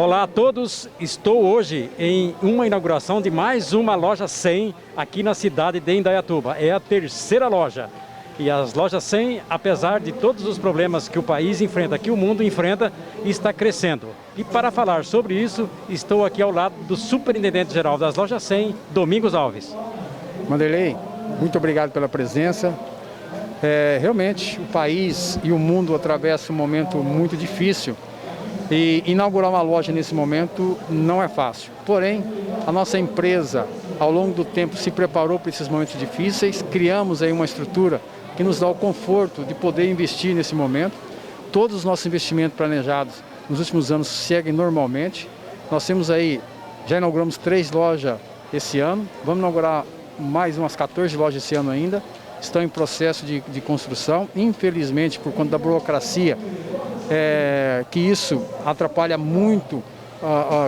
Olá a todos, estou hoje em uma inauguração de mais uma loja 100 aqui na cidade de Indaiatuba. É a terceira loja. E as lojas 100, apesar de todos os problemas que o país enfrenta, que o mundo enfrenta, está crescendo. E para falar sobre isso, estou aqui ao lado do superintendente-geral das lojas 100, Domingos Alves. Vanderlei, muito obrigado pela presença. Realmente, o país e o mundo atravessam um momento muito difícil. E inaugurar uma loja nesse momento não é fácil. Porém, a nossa empresa, ao longo do tempo, se preparou para esses momentos difíceis. Criamos aí uma estrutura que nos dá o conforto de poder investir nesse momento. Todos os nossos investimentos planejados nos últimos anos seguem normalmente. Nós temos aí, já inauguramos 3 lojas esse ano. Vamos inaugurar mais umas 14 lojas esse ano ainda. Estão em processo de construção. Infelizmente, por conta da burocracia, que isso atrapalha muito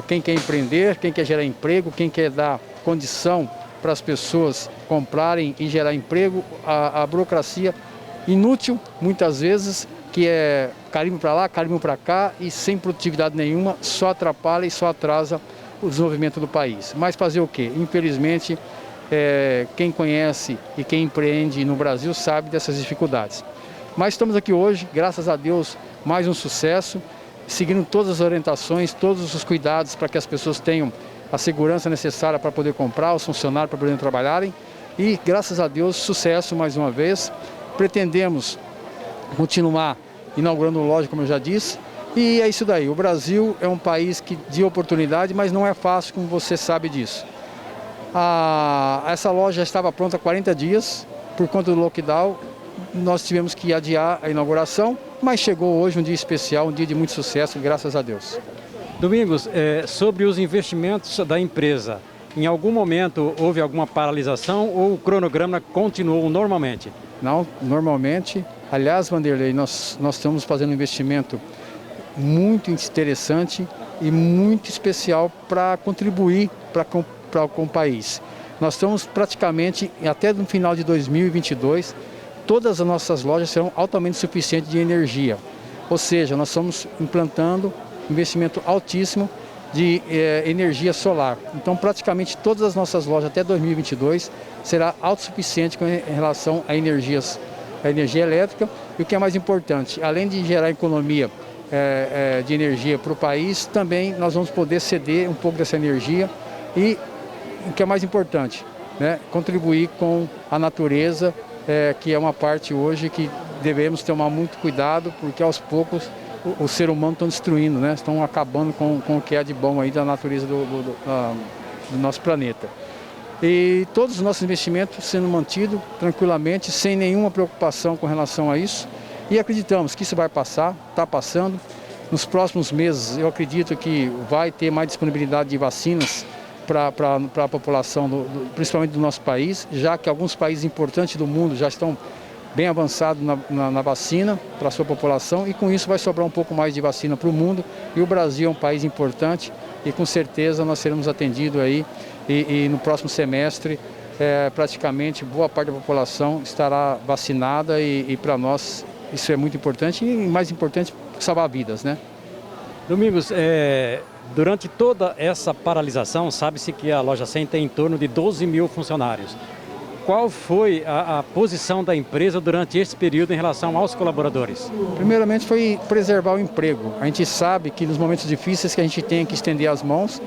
quem quer empreender, quem quer gerar emprego, quem quer dar condição para as pessoas comprarem e gerar emprego. A burocracia inútil, muitas vezes, que é carimbo para lá, carimbo para cá e sem produtividade nenhuma, só atrapalha e só atrasa o desenvolvimento do país. Mas fazer o quê? Infelizmente, quem conhece e quem empreende no Brasil sabe dessas dificuldades. Mas estamos aqui hoje, graças a Deus, mais um sucesso, seguindo todas as orientações, todos os cuidados para que as pessoas tenham a segurança necessária para poder comprar, os funcionários para poderem trabalharem. E, graças a Deus, sucesso mais uma vez. Pretendemos continuar inaugurando loja, como eu já disse. E é isso daí. O Brasil é um país de oportunidade, mas não é fácil, como você sabe disso. Essa loja já estava pronta há 40 dias, por conta do lockdown. Nós tivemos que adiar a inauguração, mas chegou hoje um dia especial, um dia de muito sucesso, graças a Deus. Domingos, sobre os investimentos da empresa, em algum momento houve alguma paralisação ou o cronograma continuou normalmente? Não, normalmente. Aliás, Vanderlei, nós estamos fazendo um investimento muito interessante e muito especial para contribuir com o país. Nós estamos praticamente, até no final de 2022, todas as nossas lojas serão altamente suficientes de energia. Ou seja, nós estamos implantando investimento altíssimo de energia solar. Então, praticamente todas as nossas lojas até 2022 será autossuficiente com relação a energia elétrica. E o que é mais importante, além de gerar economia de energia para o país, também nós vamos poder ceder um pouco dessa energia e, o que é mais importante, contribuir com a natureza, que é uma parte hoje que devemos tomar muito cuidado, porque aos poucos o ser humano está destruindo, estão acabando com o que é de bom aí da natureza do nosso planeta. E todos os nossos investimentos sendo mantidos tranquilamente, sem nenhuma preocupação com relação a isso. E acreditamos que isso vai passar, está passando. Nos próximos meses eu acredito que vai ter mais disponibilidade de vacinas para a população, principalmente do nosso país, já que alguns países importantes do mundo já estão bem avançados na vacina para a sua população, e com isso vai sobrar um pouco mais de vacina para o mundo. E o Brasil é um país importante e com certeza nós seremos atendidos aí e no próximo semestre praticamente boa parte da população estará vacinada e para nós isso é muito importante e mais importante, salvar vidas, Domingos, durante toda essa paralisação, sabe-se que a loja 100 tem em torno de 12 mil funcionários. Qual foi a posição da empresa durante esse período em relação aos colaboradores? Primeiramente foi preservar o emprego. A gente sabe que nos momentos difíceis que a gente tem que estender as mãos.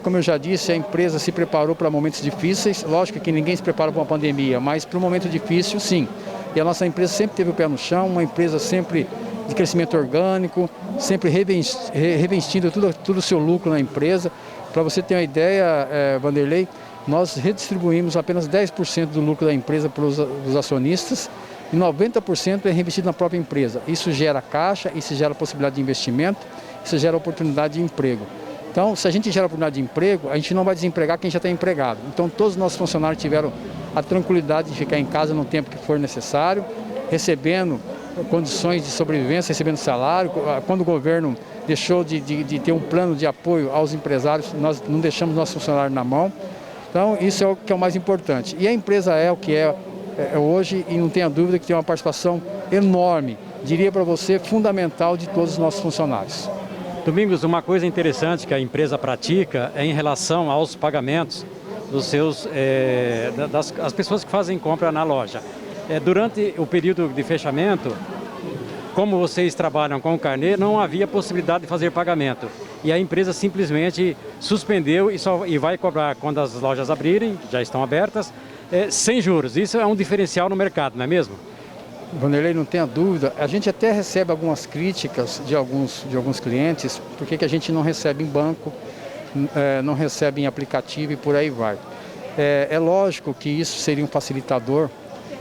Como eu já disse, a empresa se preparou para momentos difíceis. Lógico que ninguém se prepara para uma pandemia, mas para um momento difícil, sim. E a nossa empresa sempre teve o pé no chão, uma empresa sempre de crescimento orgânico, sempre reinvestindo tudo o seu lucro na empresa. Para você ter uma ideia, Vanderlei, nós redistribuímos apenas 10% do lucro da empresa para os acionistas e 90% é reinvestido na própria empresa. Isso gera caixa, isso gera possibilidade de investimento, isso gera oportunidade de emprego. Então, se a gente gera oportunidade de emprego, a gente não vai desempregar quem já está empregado. Então, todos os nossos funcionários tiveram a tranquilidade de ficar em casa no tempo que for necessário, recebendo condições de sobrevivência, recebendo salário. Quando o governo deixou de ter um plano de apoio aos empresários, nós não deixamos nossos funcionários na mão. Então, isso é o que é o mais importante. E a empresa é o que é hoje, e não tenha dúvida que tem uma participação enorme, diria para você, fundamental de todos os nossos funcionários. Domingos, uma coisa interessante que a empresa pratica é em relação aos pagamentos dos seus, das pessoas que fazem compra na loja. Durante o período de fechamento, como vocês trabalham com o carnê, não havia possibilidade de fazer pagamento. E a empresa simplesmente suspendeu e vai cobrar quando as lojas abrirem, já estão abertas, sem juros. Isso é um diferencial no mercado, não é mesmo? Vanderlei, não tenha dúvida, a gente até recebe algumas críticas de alguns clientes, porque que a gente não recebe em banco, não recebe em aplicativo e por aí vai. É lógico que isso seria um facilitador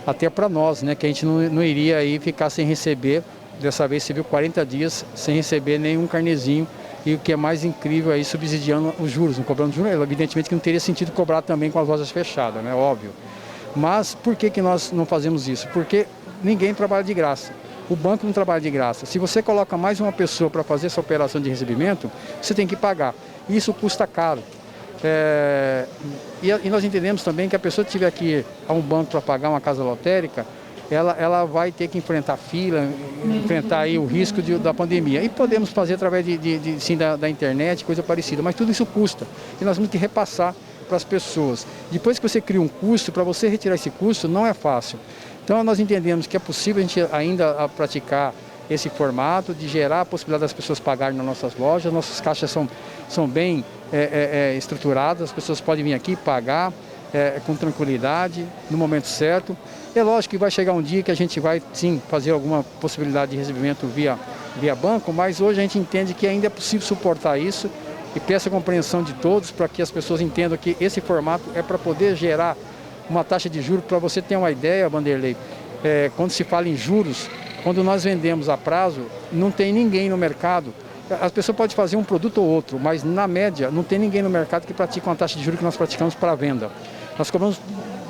até para nós, né, que a gente não iria aí ficar sem receber, dessa vez você viu 40 dias sem receber nenhum carnezinho, e o que é mais incrível aí, subsidiando os juros, não cobrando juros, evidentemente que não teria sentido cobrar também com as lojas fechadas, né, óbvio. Mas por que nós não fazemos isso? Porque ninguém trabalha de graça. O banco não trabalha de graça. Se você coloca mais uma pessoa para fazer essa operação de recebimento, você tem que pagar. Isso custa caro. E nós entendemos também que a pessoa que tiver que ir a um banco para pagar uma casa lotérica, ela vai ter que enfrentar fila, enfrentar aí o risco da pandemia. E podemos fazer através da internet, coisa parecida, mas tudo isso custa. E nós temos que repassar para as pessoas. Depois que você cria um custo, para você retirar esse custo não é fácil. Então nós entendemos que é possível a gente ainda praticar esse formato de gerar a possibilidade das pessoas pagarem nas nossas lojas. Nossas caixas são bem estruturadas, as pessoas podem vir aqui pagar com tranquilidade, no momento certo. É lógico que vai chegar um dia que a gente vai sim fazer alguma possibilidade de recebimento via banco, mas hoje a gente entende que ainda é possível suportar isso e peço a compreensão de todos para que as pessoas entendam que esse formato é para poder gerar uma taxa de juros. Para você ter uma ideia, Vanderlei, quando se fala em juros, quando nós vendemos a prazo, não tem ninguém no mercado. As pessoas podem fazer um produto ou outro, mas na média não tem ninguém no mercado que pratica uma taxa de juros que nós praticamos para a venda. Nós cobramos,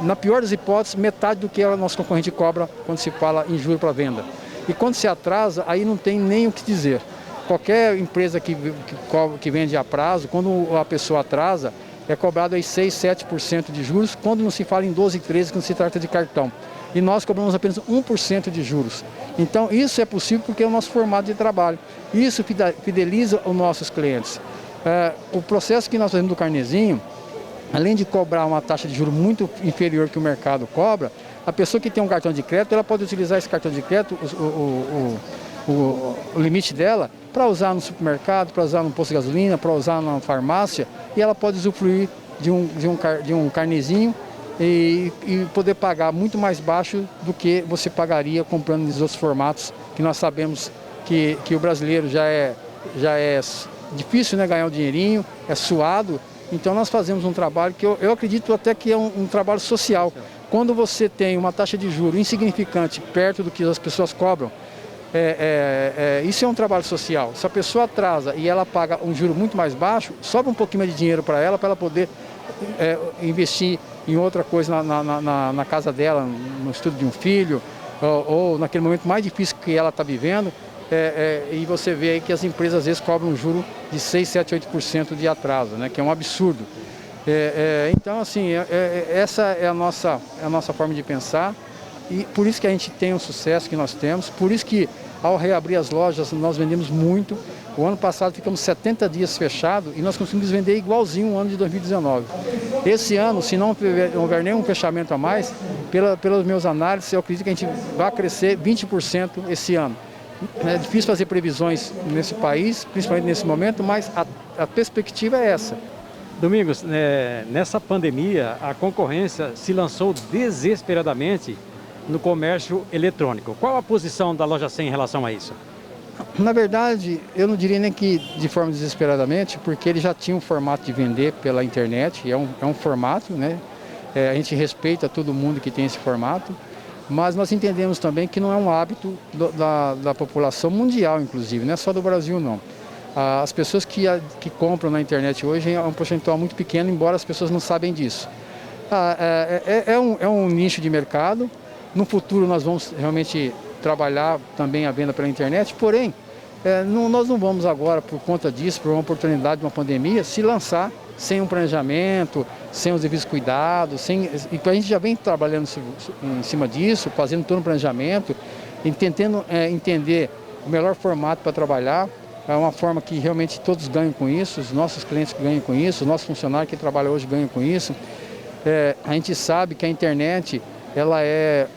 na pior das hipóteses, metade do que o nosso concorrente cobra quando se fala em juros para venda. E quando se atrasa, aí não tem nem o que dizer. Qualquer empresa que vende a prazo, quando a pessoa atrasa, é cobrado aí 6, 7% de juros, quando não se fala em 12, 13, quando se trata de cartão. E nós cobramos apenas 1% de juros. Então isso é possível porque é o nosso formato de trabalho. Isso fideliza os nossos clientes. O processo que nós fazemos do carnezinho, além de cobrar uma taxa de juros muito inferior que o mercado cobra, a pessoa que tem um cartão de crédito, ela pode utilizar esse cartão de crédito, o limite dela, para usar no supermercado, para usar no posto de gasolina, para usar na farmácia, e ela pode usufruir de um carnezinho e poder pagar muito mais baixo do que você pagaria comprando nos outros formatos, que nós sabemos que o brasileiro já é difícil, né, ganhar um dinheirinho, é suado. Então nós fazemos um trabalho que eu acredito até que é um trabalho social. Quando você tem uma taxa de juros insignificante perto do que as pessoas cobram, isso é um trabalho social. Se a pessoa atrasa e ela paga um juro muito mais baixo, sobra um pouquinho mais de dinheiro para ela poder investir em outra coisa na casa dela, no estudo de um filho, ou naquele momento mais difícil que ela está vivendo. E você vê aí que as empresas às vezes cobram um juro de 6, 7, 8% de atraso, né, que é um absurdo. Então, assim, essa é a nossa forma de pensar, e por isso que a gente tem o sucesso que nós temos, por isso que ao reabrir as lojas nós vendemos muito. O ano passado ficamos 70 dias fechados e nós conseguimos vender igualzinho o ano de 2019. Esse ano, se não houver nenhum fechamento a mais, pelas meus análises, eu acredito que a gente vai crescer 20% esse ano. É difícil fazer previsões nesse país, principalmente nesse momento, mas a perspectiva é essa. Domingos, nessa pandemia, a concorrência se lançou desesperadamente no comércio eletrônico. Qual a posição da Loja 100 em relação a isso? Na verdade, eu não diria nem que de forma desesperadamente, porque ele já tinha um formato de vender pela internet, é um formato, né? A gente respeita todo mundo que tem esse formato, mas nós entendemos também que não é um hábito da população mundial, inclusive, não é só do Brasil, não. As pessoas que compram na internet hoje é um percentual muito pequeno, embora as pessoas não sabem disso. É um nicho de mercado. No futuro nós vamos realmente trabalhar também a venda pela internet, porém, nós não vamos agora, por conta disso, por uma oportunidade de uma pandemia, se lançar sem um planejamento, sem os devidos cuidados, então a gente já vem trabalhando em cima disso, fazendo todo um planejamento, tentando entender o melhor formato para trabalhar. é uma forma que realmente todos ganham com isso, os nossos clientes ganham com isso, os nossos funcionários que trabalham hoje ganham com isso. A gente sabe que a internet ela é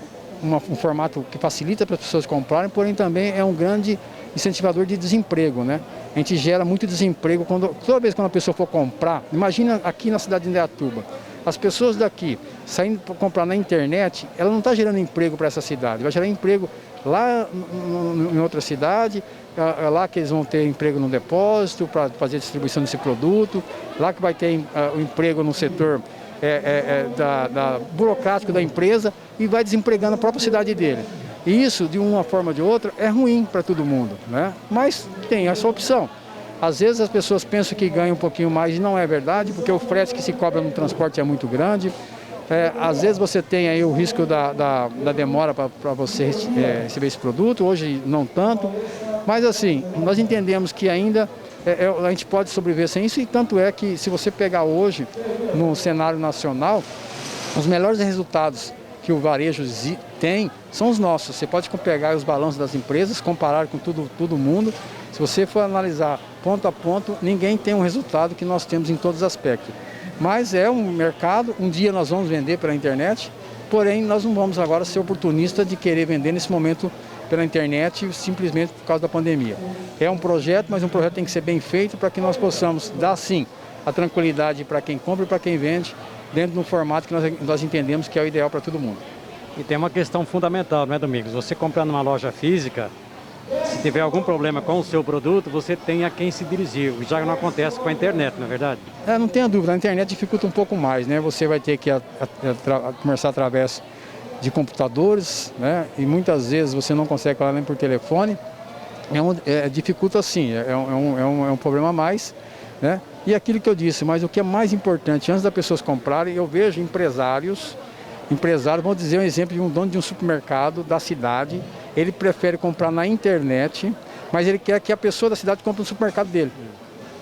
um formato que facilita para as pessoas comprarem, porém também é um grande incentivador de desemprego, né? A gente gera muito desemprego toda vez que a pessoa for comprar. Imagina aqui na cidade de Indaiatuba, as pessoas daqui saindo para comprar na internet, ela não está gerando emprego para essa cidade, vai gerar emprego lá em outra cidade, lá que eles vão ter emprego no depósito para fazer a distribuição desse produto, lá que vai ter o emprego no setor burocrático da empresa e vai desempregando a própria cidade dele. E isso, de uma forma ou de outra, é ruim para todo mundo, né? Mas tem essa opção. Às vezes as pessoas pensam que ganham um pouquinho mais e não é verdade, porque o frete que se cobra no transporte é muito grande. Às vezes você tem aí o risco da demora para você receber esse produto, hoje não tanto. Mas assim, nós entendemos que ainda a gente pode sobreviver sem isso, e tanto é que se você pegar hoje no cenário nacional, os melhores resultados que o varejo tem são os nossos. Você pode pegar os balanços das empresas, comparar com todo mundo. Se você for analisar ponto a ponto, ninguém tem um resultado que nós temos em todos os aspectos. Mas é um mercado, um dia nós vamos vender pela internet, porém nós não vamos agora ser oportunistas de querer vender nesse momento pela internet simplesmente por causa da pandemia. É um projeto, mas um projeto tem que ser bem feito para que nós possamos dar sim a tranquilidade para quem compra e para quem vende, dentro de um formato que nós entendemos que é o ideal para todo mundo. E tem uma questão fundamental, não é, Domingos? Você comprar numa loja física, se tiver algum problema com o seu produto, você tem a quem se dirigir. Já não acontece com a internet, não é verdade? Não tenha dúvida, a internet dificulta um pouco mais, né? Você vai ter que conversar através de computadores, né? E muitas vezes você não consegue falar nem por telefone. Dificulta sim, é um problema a mais, né? E aquilo que eu disse, mas o que é mais importante, antes das pessoas comprarem, eu vejo empresários, vamos dizer um exemplo de um dono de um supermercado da cidade, ele prefere comprar na internet, mas ele quer que a pessoa da cidade compre no supermercado dele.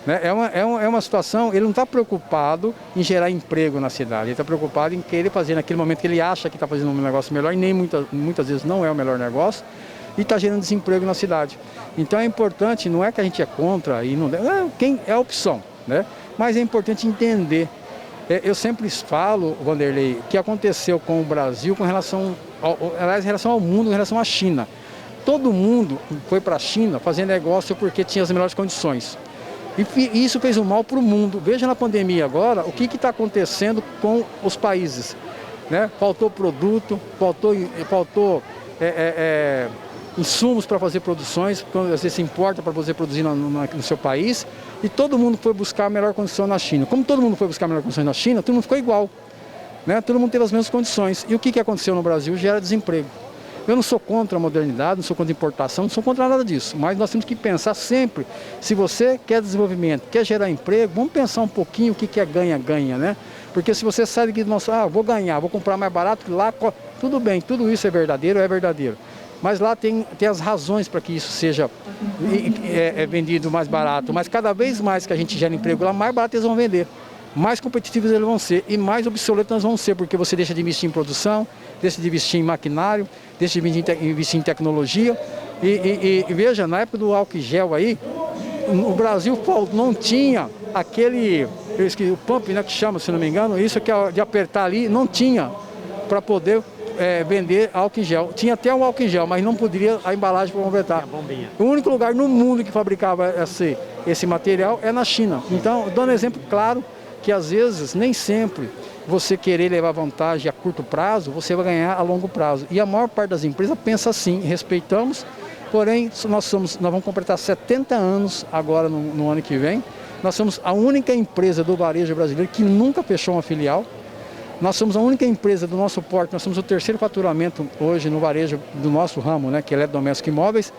Né? É uma situação, ele não está preocupado em gerar emprego na cidade, ele está preocupado em querer fazer naquele momento que ele acha que está fazendo um negócio melhor, e nem muitas vezes não é o melhor negócio, e está gerando desemprego na cidade. Então é importante, não é que a gente é contra, e não quem é a opção, né? Mas é importante entender. Eu sempre falo, Vanderlei, o que aconteceu com o Brasil em relação ao mundo, em relação à China. Todo mundo foi para a China fazer negócio porque tinha as melhores condições. E isso fez um mal para o mundo. Veja na pandemia agora o que está acontecendo com os países. Né? Faltou produto, faltou insumos para fazer produções, quando você se importa para você produzir no seu país, e todo mundo foi buscar a melhor condição na China. Como todo mundo foi buscar a melhor condição na China, todo mundo ficou igual, né? Todo mundo teve as mesmas condições. E o que aconteceu no Brasil? Gera desemprego. Eu não sou contra a modernidade, não sou contra a importação, não sou contra nada disso, mas nós temos que pensar sempre, se você quer desenvolvimento, quer gerar emprego, vamos pensar um pouquinho o que é ganha-ganha, né? Porque se você sabe que, vou ganhar, vou comprar mais barato, lá, tudo bem, tudo isso é verdadeiro. Mas lá tem as razões para que isso seja vendido mais barato. Mas cada vez mais que a gente gera emprego lá, mais barato eles vão vender. Mais competitivos eles vão ser e mais obsoletos nós vamos ser, porque você deixa de investir em produção, deixa de investir em maquinário, deixa de investir em tecnologia. E veja, na época do álcool gel aí, o Brasil não tinha aquele, eu esqueci, o pump, né, que chama, se não me engano, isso que é de apertar ali, não tinha para poder vender álcool em gel. Tinha até um álcool em gel, mas não poderia a embalagem para completar. O único lugar no mundo que fabricava esse material é na China. Então, dando exemplo claro, que às vezes, nem sempre, você querer levar vantagem a curto prazo, você vai ganhar a longo prazo. E a maior parte das empresas pensa assim, respeitamos, porém, nós vamos completar 70 anos agora no ano que vem. Nós somos a única empresa do varejo brasileiro que nunca fechou uma filial. Nós somos a única empresa do nosso porte, nós somos o terceiro faturamento hoje no varejo do nosso ramo, né, que é eletrodoméstico e imóveis,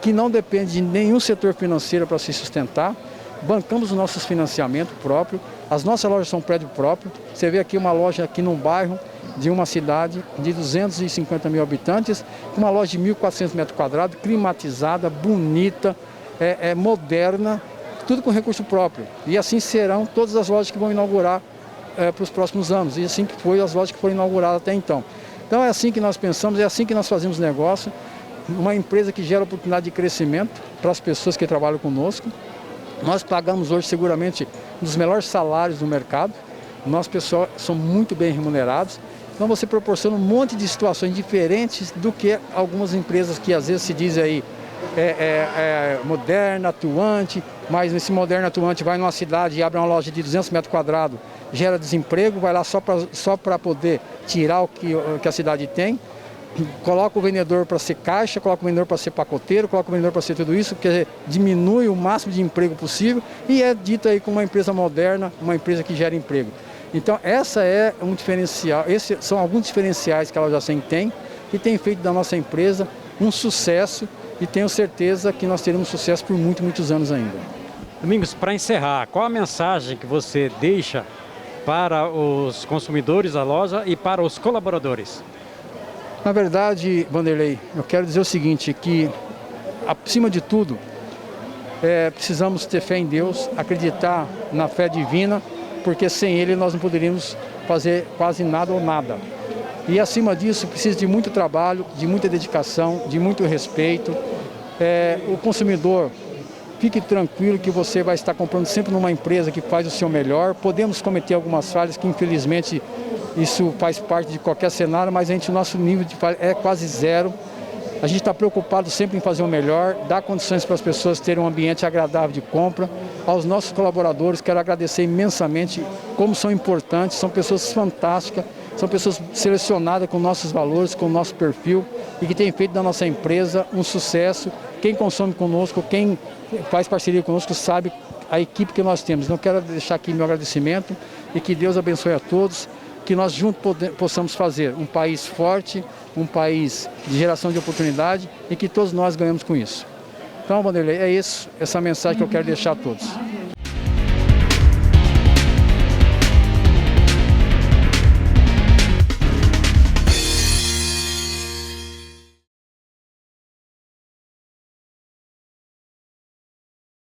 que não depende de nenhum setor financeiro para se sustentar. Bancamos os nossos financiamentos próprios, as nossas lojas são prédio próprio. Você vê aqui uma loja aqui num bairro de uma cidade de 250 mil habitantes, uma loja de 1.400 metros quadrados, climatizada, bonita, moderna, tudo com recurso próprio. E assim serão todas as lojas que vão inaugurar para os próximos anos, e assim que foi as lojas que foram inauguradas até então. Então é assim que nós pensamos, é assim que nós fazemos negócio, uma empresa que gera oportunidade de crescimento para as pessoas que trabalham conosco. Nós pagamos hoje seguramente um dos melhores salários do mercado. Nós, pessoal, somos muito bem remunerados. Então você proporciona um monte de situações diferentes do que algumas empresas que às vezes se dizem aí moderna, atuante, mas nesse moderno atuante vai numa cidade e abre uma loja de 200 metros quadrados, gera desemprego, vai lá só para poder tirar o que a cidade tem, coloca o vendedor para ser caixa, coloca o vendedor para ser pacoteiro, coloca o vendedor para ser tudo isso, quer dizer, diminui o máximo de emprego possível e é dito aí como uma empresa moderna, uma empresa que gera emprego. Então essa é um diferencial, esses são alguns diferenciais que a Loja 100 tem, que tem feito da nossa empresa um sucesso e tenho certeza que nós teremos sucesso por muitos anos ainda. Domingos, para encerrar, qual a mensagem que você deixa para os consumidores da loja e para os colaboradores? Na verdade, Vanderlei, eu quero dizer o seguinte, que acima de tudo, precisamos ter fé em Deus, acreditar na fé divina, porque sem Ele nós não poderíamos fazer quase nada ou nada. E acima disso, precisa de muito trabalho, de muita dedicação, de muito respeito. O consumidor, fique tranquilo que você vai estar comprando sempre numa empresa que faz o seu melhor. Podemos cometer algumas falhas que infelizmente isso faz parte de qualquer cenário, mas o nosso nível de falha é quase zero. A gente está preocupado sempre em fazer o melhor, dar condições para as pessoas terem um ambiente agradável de compra. Aos nossos colaboradores, quero agradecer imensamente como são importantes, são pessoas fantásticas, são pessoas selecionadas com nossos valores, com o nosso perfil e que têm feito da nossa empresa um sucesso. Quem consome conosco, quem faz parceria conosco sabe a equipe que nós temos. Então quero deixar aqui meu agradecimento e que Deus abençoe a todos, que nós juntos possamos fazer um país forte, um país de geração de oportunidade e que todos nós ganhamos com isso. Então, Vanderlei, é isso, essa mensagem que eu quero deixar a todos.